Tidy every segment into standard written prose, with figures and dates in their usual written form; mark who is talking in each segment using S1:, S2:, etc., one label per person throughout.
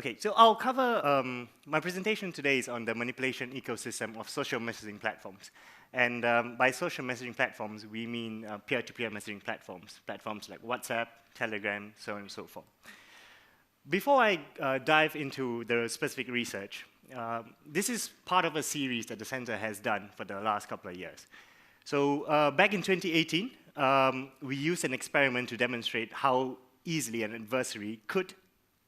S1: Okay, so I'll cover, my presentation today is on the manipulation ecosystem of social messaging platforms. And by social messaging platforms, we mean peer-to-peer messaging platforms, platforms like WhatsApp, Telegram, so on and so forth. Before I dive into the specific research, this is part of a series that the center has done for the last couple of years. So back in 2018, we used an experiment to demonstrate how easily an adversary could,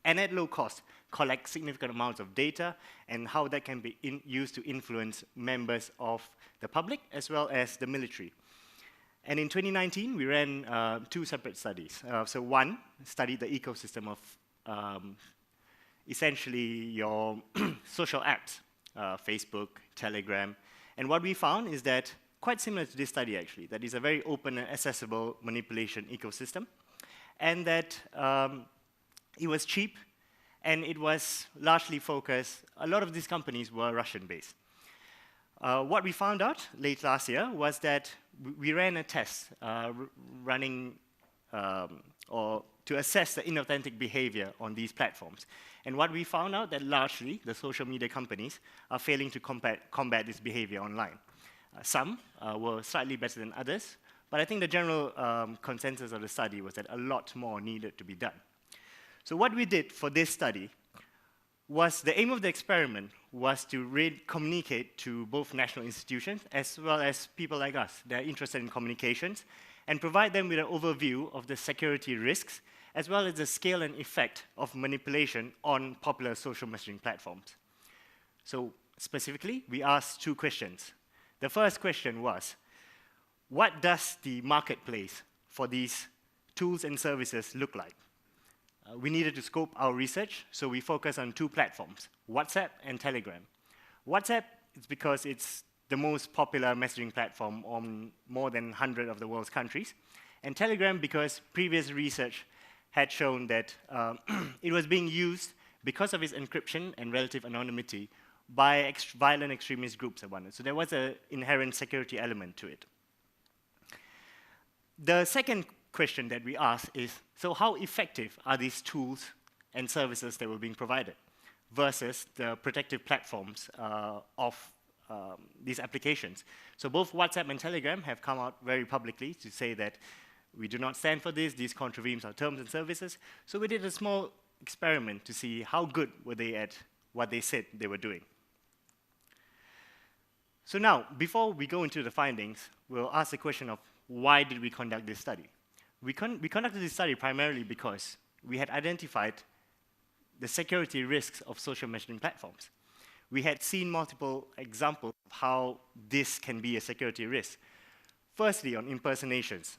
S1: and at low cost, collect significant amounts of data and how that can be used to influence members of the public as well as the military. And in 2019, we ran 2 separate studies. So one studied the ecosystem of essentially your social apps, Facebook, Telegram. And what we found is that, quite similar to this study actually, that is a very open and accessible manipulation ecosystem, and that it was cheap, and it was largely focused, a lot of these companies were Russian-based. What we found out late last year was that we ran a test running or to assess the inauthentic behavior on these platforms. And what we found out that largely the social media companies are failing to combat this behavior online. Some were slightly better than others, but I think the general consensus of the study was that a lot more needed to be done. So what we did for this study was, the aim of the experiment was to communicate to both national institutions as well as people like us that are interested in communications, and provide them with an overview of the security risks as well as the scale and effect of manipulation on popular social messaging platforms. So specifically, we asked 2 questions. The first question was, what does the marketplace for these tools and services look like? We needed to scope our research, so we focused on 2 platforms, WhatsApp and Telegram. WhatsApp is because it's the most popular messaging platform on more than 100 of the world's countries, and Telegram because previous research had shown that it was being used because of its encryption and relative anonymity by violent extremist groups, so there was an inherent security element to it. The second question that we asked is, so how effective are these tools and services that were being provided versus the protective platforms of these applications? So both WhatsApp and Telegram have come out very publicly to say that we do not stand for this, these contravenes our terms and services. So we did a small experiment to see how good were they at what they said they were doing. So now, before we go into the findings, we'll ask the question of why did we conduct this study? We conducted this study primarily because we had identified the security risks of social messaging platforms. We had seen multiple examples of how this can be a security risk. Firstly, on impersonations.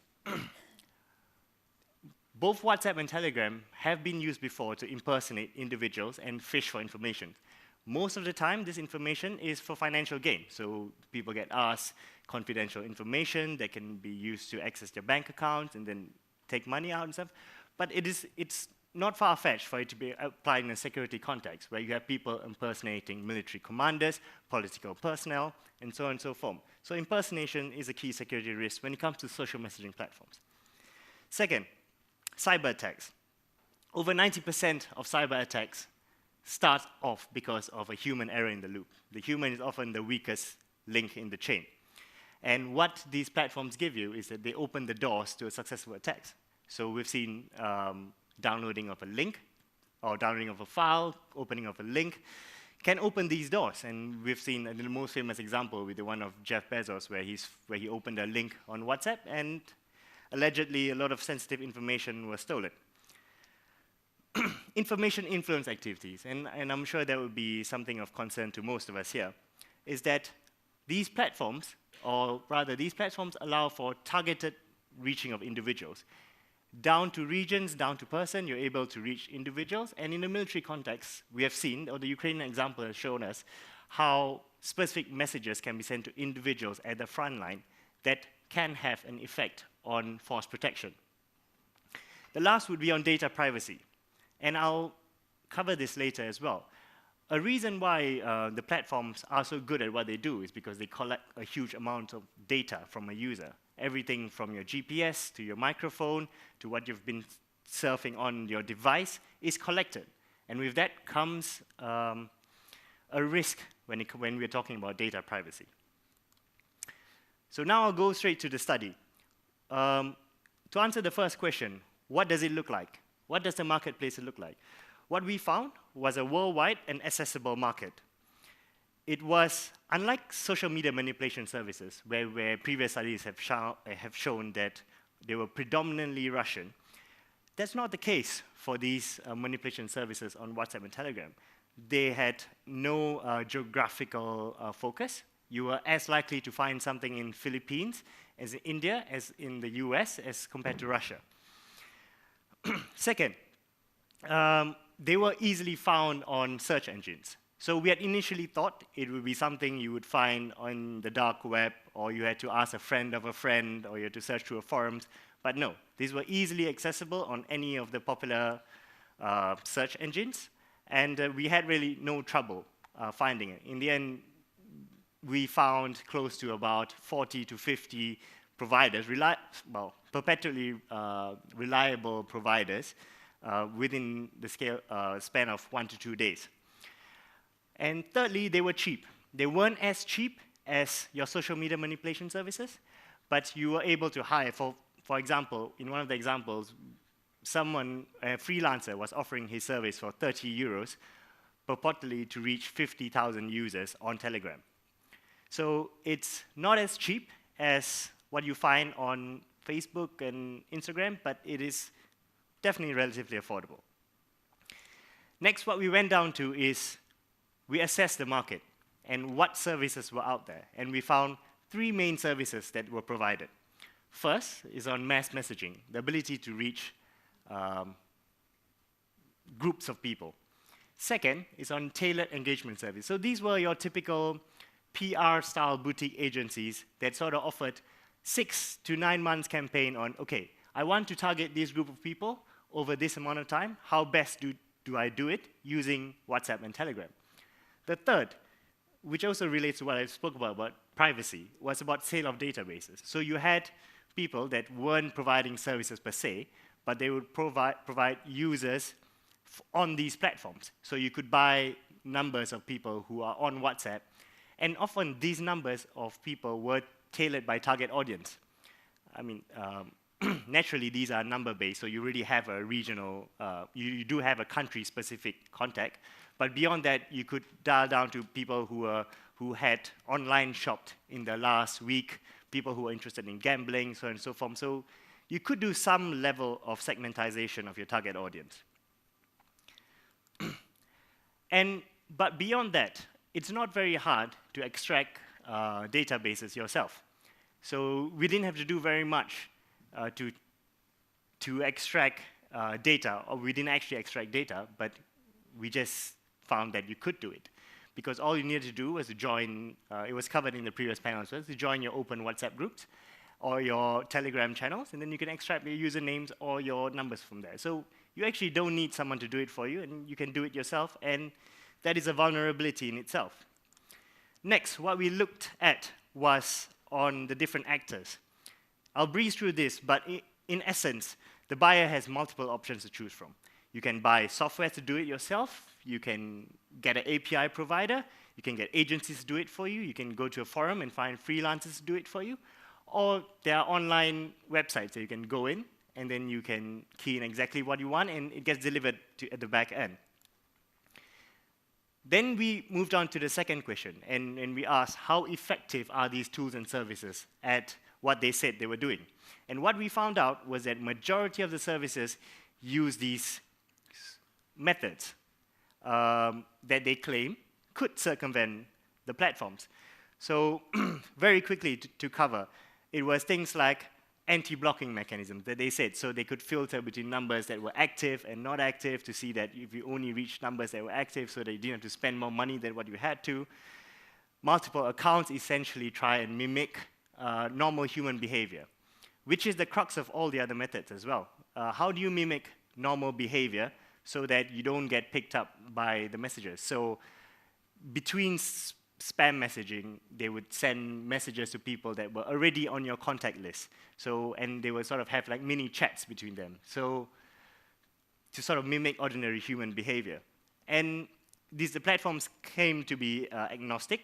S1: Both WhatsApp and Telegram have been used before to impersonate individuals and fish for information. Most of the time, this information is for financial gain. So people get asked confidential information that can be used to access their bank accounts and then take money out and stuff. But it's not far-fetched for it to be applied in a security context, where you have people impersonating military commanders, political personnel, and so on and so forth. So impersonation is a key security risk when it comes to social messaging platforms. Second, cyber attacks. Over 90% of cyber attacks start off because of a human error in the loop. The human is often the weakest link in the chain. And what these platforms give you is that they open the doors to a successful attacks. So we've seen downloading of a link, or downloading of a file, opening of a link, can open these doors. And we've seen the most famous example with the one of Jeff Bezos, where he opened a link on WhatsApp, and allegedly a lot of sensitive information was stolen. Information influence activities, and I'm sure that would be something of concern to most of us here, is that these platforms, or rather these platforms allow for targeted reaching of individuals. Down to regions, down to person, you're able to reach individuals, and in a military context, we have seen, or the Ukrainian example has shown us, how specific messages can be sent to individuals at the front line that can have an effect on force protection. The last would be on data privacy. And I'll cover this later as well. A reason why the platforms are so good at what they do is because they collect a huge amount of data from a user. Everything from your GPS to your microphone to what you've been surfing on your device is collected. And with that comes a risk when we're talking about data privacy. So now I'll go straight to the study. To answer the first question, what does it look like? What does the marketplace look like? What we found was a worldwide and accessible market. It was, unlike social media manipulation services, where previous studies have shown that they were predominantly Russian, that's not the case for these manipulation services on WhatsApp and Telegram. They had no geographical focus. You were as likely to find something in Philippines as in India, as in the US, as compared to Russia. Second, they were easily found on search engines. So we had initially thought it would be something you would find on the dark web, or you had to ask a friend of a friend, or you had to search through forums. But no, these were easily accessible on any of the popular search engines, and we had really no trouble finding it. In the end, we found close to about 40 to 50 providers, perpetually reliable providers within the span of 1 to 2 days. And thirdly, they were cheap. They weren't as cheap as your social media manipulation services, but you were able to hire, for example, in one of the examples, a freelancer was offering his service for 30 euros, purportedly to reach 50,000 users on Telegram. So it's not as cheap as what you find on Facebook and Instagram, but it is definitely relatively affordable. Next, what we went down to is we assessed the market and what services were out there, and we found 3 main services that were provided. First is on mass messaging, the ability to reach groups of people. Second is on tailored engagement service. So these were your typical PR-style boutique agencies that sort of offered 6 to 9 months campaign on, okay, I want to target this group of people over this amount of time. How best do I do it using WhatsApp and Telegram? The third, which also relates to what I spoke about privacy, was about sale of databases. So you had people that weren't providing services per se, but they would provide users on these platforms. So you could buy numbers of people who are on WhatsApp, and often these numbers of people were tailored by target audience. I mean, naturally these are number-based, so you really have a regional, you do have a country-specific contact, but beyond that, you could dial down to people who had online shopped in the last week, people who were interested in gambling, so on and so forth. So you could do some level of segmentization of your target audience. But beyond that, it's not very hard to extract databases yourself. So we didn't have to do very much to extract data, or we didn't actually extract data, but we just found that you could do it. Because all you needed to do was to join, it was covered in the previous panel as well, to join your open WhatsApp groups or your Telegram channels, and then you can extract your usernames or your numbers from there. So you actually don't need someone to do it for you, and you can do it yourself, and that is a vulnerability in itself. Next, what we looked at was on the different actors. I'll breeze through this, but in essence, the buyer has multiple options to choose from. You can buy software to do it yourself, you can get an API provider, you can get agencies to do it for you, you can go to a forum and find freelancers to do it for you, or there are online websites that you can go in, and then you can key in exactly what you want, and it gets delivered at the back end. Then we moved on to the second question, and we asked, how effective are these tools and services at what they said they were doing? And what we found out was that majority of the services use these methods that they claim could circumvent the platforms. So very quickly to cover, it was things like anti-blocking mechanisms that they said, so they could filter between numbers that were active and not active to see that if you only reach numbers that were active so that you didn't have to spend more money than what you had to. Multiple accounts essentially try and mimic normal human behavior, which is the crux of all the other methods as well. How do you mimic normal behavior so that you don't get picked up by the messages? So between spam messaging, they would send messages to people that were already on your contact list. So, and they would sort of have like mini chats between them. So to sort of mimic ordinary human behavior. And the platforms claim to be agnostic,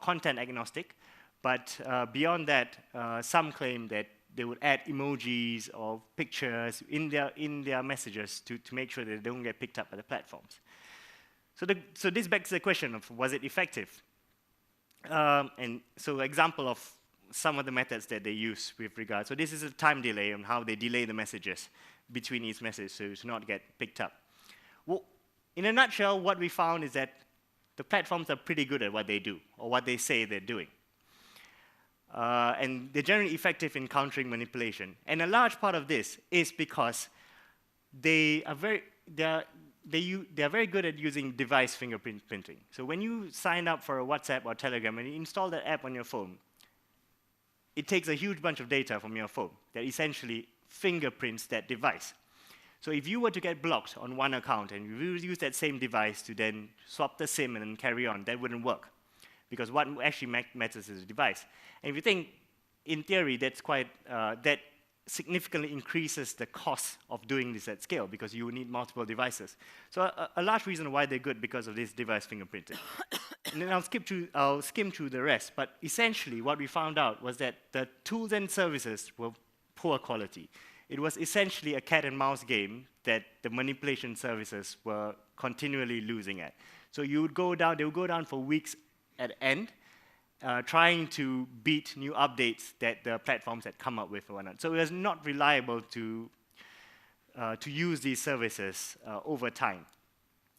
S1: content agnostic, but beyond that, some claim that they would add emojis or pictures in their messages to make sure that they don't get picked up by the platforms. So this begs the question of, was it effective? And so example of some of the methods that they use with regard. So this is a time delay on how they delay the messages between each message so to not get picked up. Well, in a nutshell, what we found is that the platforms are pretty good at what they do, or what they say they're doing. And they're generally effective in countering manipulation. And a large part of this is because they are very good at using device fingerprinting. So when you sign up for a WhatsApp or Telegram and you install that app on your phone, it takes a huge bunch of data from your phone that essentially fingerprints that device. So if you were to get blocked on one account and you use that same device to then swap the SIM and carry on, that wouldn't work. Because what actually matters is the device. And if you think, in theory, that significantly increases the cost of doing this at scale because you need multiple devices. So a large reason why they're good because of this device fingerprinting. And then I'll skim through the rest. But essentially, what we found out was that the tools and services were poor quality. It was essentially a cat and mouse game that the manipulation services were continually losing at. So they would go down for weeks at end, trying to beat new updates that the platforms had come up with or whatnot. So it was not reliable to use these services over time.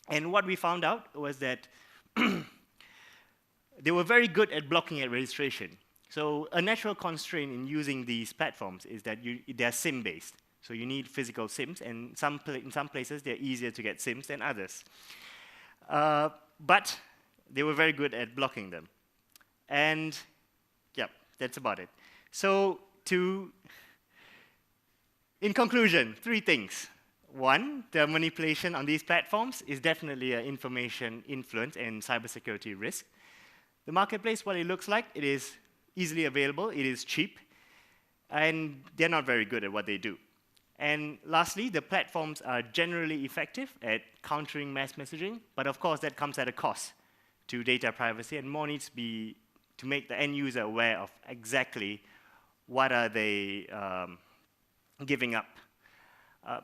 S1: And what we found out was that they were very good at blocking at registration. So a natural constraint in using these platforms is that they're SIM-based. So you need physical SIMs, and in some places they're easier to get SIMs than others. But they were very good at blocking them. And yeah, that's about it. So in conclusion, 3 things. 1, the manipulation on these platforms is definitely an information influence and cybersecurity risk. The marketplace, what it looks like, it is easily available, it is cheap, and they're not very good at what they do. And lastly, the platforms are generally effective at countering mass messaging, but of course that comes at a cost to data privacy, and more needs to be to make the end user aware of exactly what are they giving up.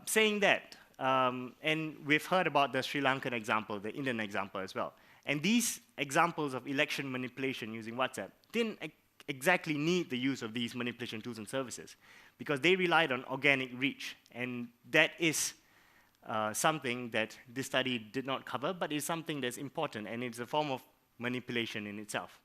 S1: Saying that, and we've heard about the Sri Lankan example, the Indian example as well. And these examples of election manipulation using WhatsApp didn't exactly need the use of these manipulation tools and services because they relied on organic reach. And that is something that this study did not cover, but is something that's important, and it's a form of manipulation in itself.